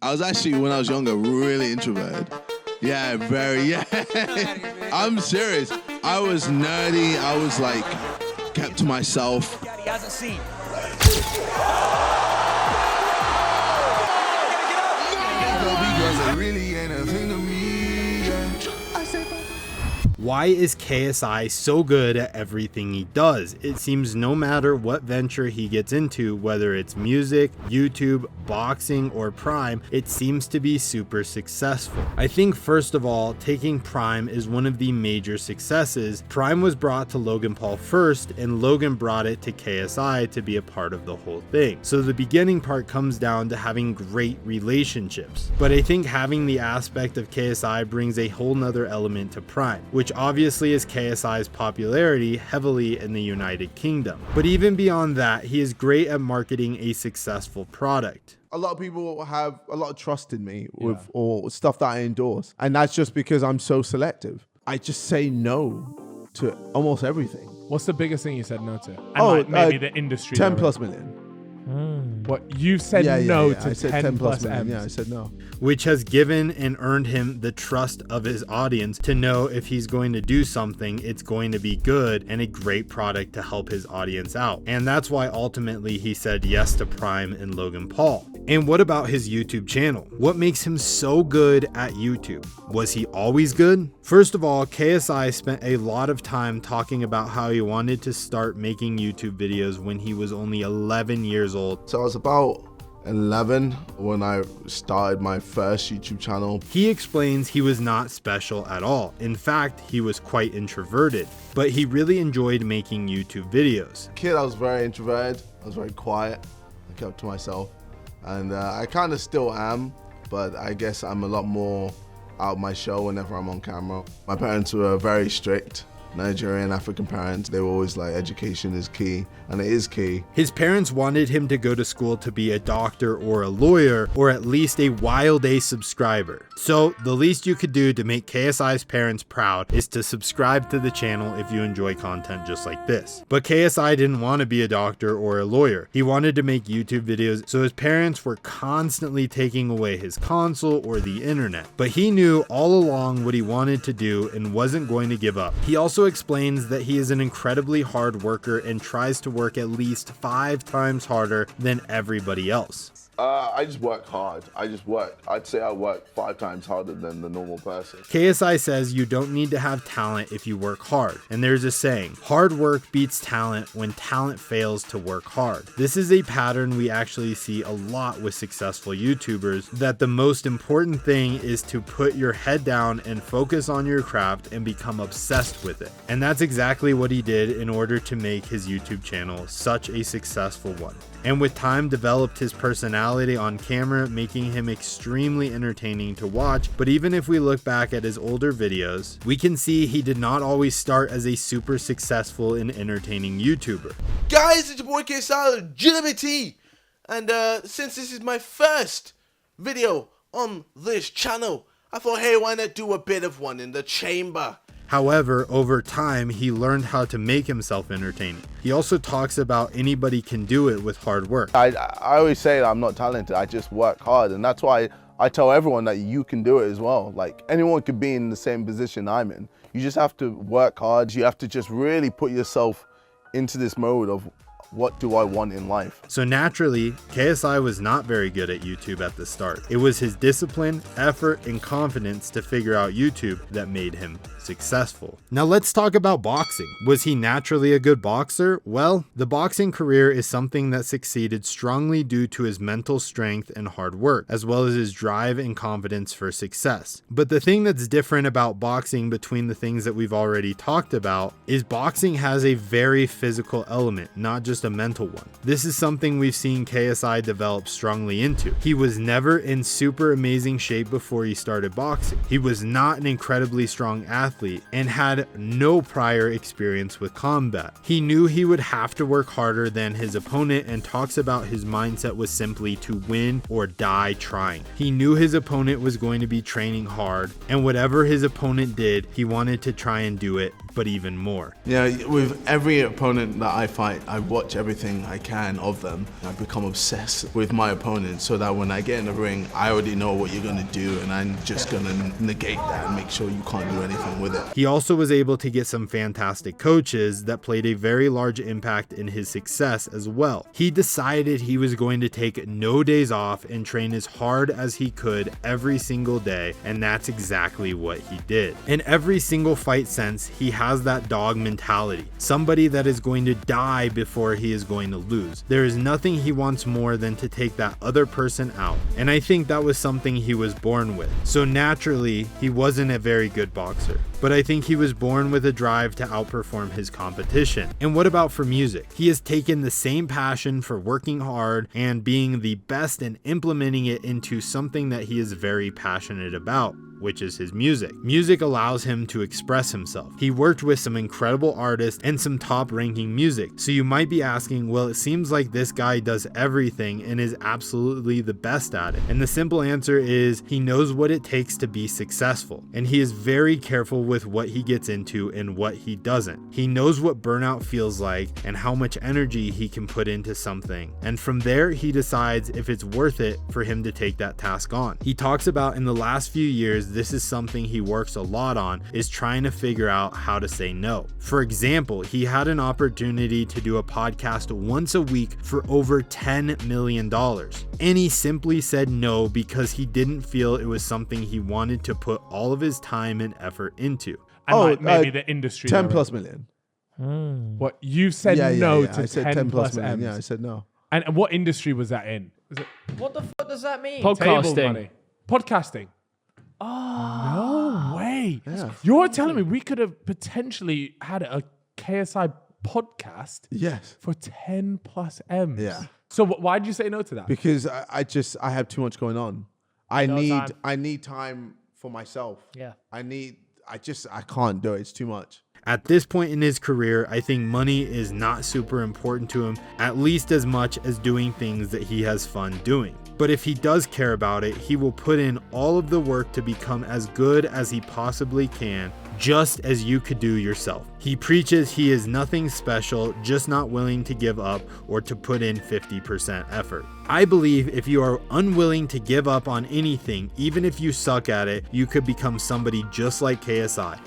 I was actually, when I was younger, really introverted. Yeah, very, yeah. I'm serious. I was nerdy. I was like, kept to myself. He hasn't seen. Why is KSI so good at everything he does? It seems no matter what venture he gets into, whether it's music, YouTube, boxing, or Prime, it seems to be super successful. I think first of all, taking Prime is one of the major successes. Prime was brought to Logan Paul first, and Logan brought it to KSI to be a part of the whole thing. So the beginning part comes down to having great relationships. But I think having the aspect of KSI brings a whole nother element to Prime, which obviously is KSI's popularity heavily in the United Kingdom. But even beyond that, he is great at marketing a successful product. A lot of people have a lot of trust in me with or stuff that I endorse. And that's just because I'm so selective. I just say no to almost everything. What's the biggest thing you said no to? And maybe the industry. 10 plus million. What you said no to? I said 10 plus million. Yeah, I said no. Which has given and earned him the trust of his audience to know if he's going to do something, it's going to be good and a great product to help his audience out. And that's why ultimately he said yes to Prime and Logan Paul. And what about his YouTube channel? What makes him so good at YouTube? Was he always good? First of all, KSI spent a lot of time talking about how he wanted to start making YouTube videos when he was only 11 years old. So I was about 11 when I started my first YouTube channel. He explains he was not special at all. In fact, he was quite introverted, but he really enjoyed making YouTube videos. Kid, I was very introverted. I was very quiet. I kept to myself. And I kind of still am, but I guess I'm a lot more out of my shell whenever I'm on camera. My parents were very strict. Nigerian African parents, they were always like, education is key, and it is key. His parents wanted him to go to school to be a doctor or a lawyer, or at least a Wild A subscriber. So the least you could do to make KSI's parents proud is to subscribe to the channel if you enjoy content just like this. But KSI didn't want to be a doctor or a lawyer. He wanted to make YouTube videos, so his parents were constantly taking away his console or the internet. But he knew all along what he wanted to do and wasn't going to give up. He also explains that he is an incredibly hard worker and tries to work at least 5 times harder than everybody else. I just work hard. I'd say I work 5 times harder than the normal person. KSI says you don't need to have talent if you work hard. And there's a saying, hard work beats talent when talent fails to work hard. This is a pattern we actually see a lot with successful YouTubers, that the most important thing is to put your head down and focus on your craft and become obsessed with it. And that's exactly what he did in order to make his YouTube channel such a successful one. And with time developed his personality on camera, making him extremely entertaining to watch. But even if we look back at his older videos, we can see he did not always start as a super successful and entertaining YouTuber. Guys, it's your boy KSI Good At Everything, and since this is my first video on this channel, I thought, hey, why not do a bit of one in the chamber? However, over time, he learned how to make himself entertaining. He also talks about anybody can do it with hard work. I always say that I'm not talented, I just work hard, and that's why I tell everyone that you can do it as well. Like, anyone could be in the same position I'm in. You just have to work hard. You have to just really put yourself into this mode of, what do I want in life? So naturally, KSI was not very good at YouTube at the start. It was his discipline, effort, and confidence to figure out YouTube that made him successful. Now let's talk about boxing. Was he naturally a good boxer? Well, the boxing career is something that succeeded strongly due to his mental strength and hard work, as well as his drive and confidence for success. But the thing that's different about boxing between the things that we've already talked about is boxing has a very physical element, not just a mental one. This is something we've seen KSI develop strongly into. He was never in super amazing shape before he started boxing. He was not an incredibly strong athlete and had no prior experience with combat. He knew he would have to work harder than his opponent and talks about his mindset was simply to win or die trying. He knew his opponent was going to be training hard, and whatever his opponent did, he wanted to try and do it but even more. Yeah, with every opponent that I fight, I watch everything I can of them. I become obsessed with my opponent so that when I get in the ring, I already know what you're gonna do and I'm just gonna negate that and make sure you can't do anything with it. He also was able to get some fantastic coaches that played a very large impact in his success as well. He decided he was going to take no days off and train as hard as he could every single day, and that's exactly what he did. In every single fight since, he has that dog mentality, somebody that is going to die before he is going to lose. There is nothing he wants more than to take that other person out, and I think that was something he was born with. So naturally, he wasn't a very good boxer, but I think he was born with a drive to outperform his competition. And what about for music? He has taken the same passion for working hard and being the best and implementing it into something that he is very passionate about, which is his music. Music allows him to express himself. He worked with some incredible artists and some top ranking music. So you might be asking, well, it seems like this guy does everything and is absolutely the best at it. And the simple answer is he knows what it takes to be successful. And he is very careful with what he gets into and what he doesn't. He knows what burnout feels like and how much energy he can put into something. And from there, he decides if it's worth it for him to take that task on. He talks about in the last few years, this is something he works a lot on, is trying to figure out how to say no. For example, he had an opportunity to do a podcast once a week for over $10 million. And he simply said no because he didn't feel it was something he wanted to put all of his time and effort into. And maybe the industry. 10 plus million. What you said no to I said 10 plus million. M's. Yeah, I said no. And what industry was that in? Was it What the fuck does that mean? table Podcasting. money? Podcasting. Oh, no way. Yeah. You're telling me we could have potentially had a KSI podcast Yes. for 10 plus M's. Yeah. So why did you say no to that? Because I have too much going on. I No time. need time for myself. Yeah. I can't do it. It's too much. At this point in his career, I think money is not super important to him, at least as much as doing things that he has fun doing. But if he does care about it, he will put in all of the work to become as good as he possibly can, just as you could do yourself. He preaches he is nothing special, just not willing to give up or to put in 50% effort. I believe if you are unwilling to give up on anything, even if you suck at it, you could become somebody just like KSI.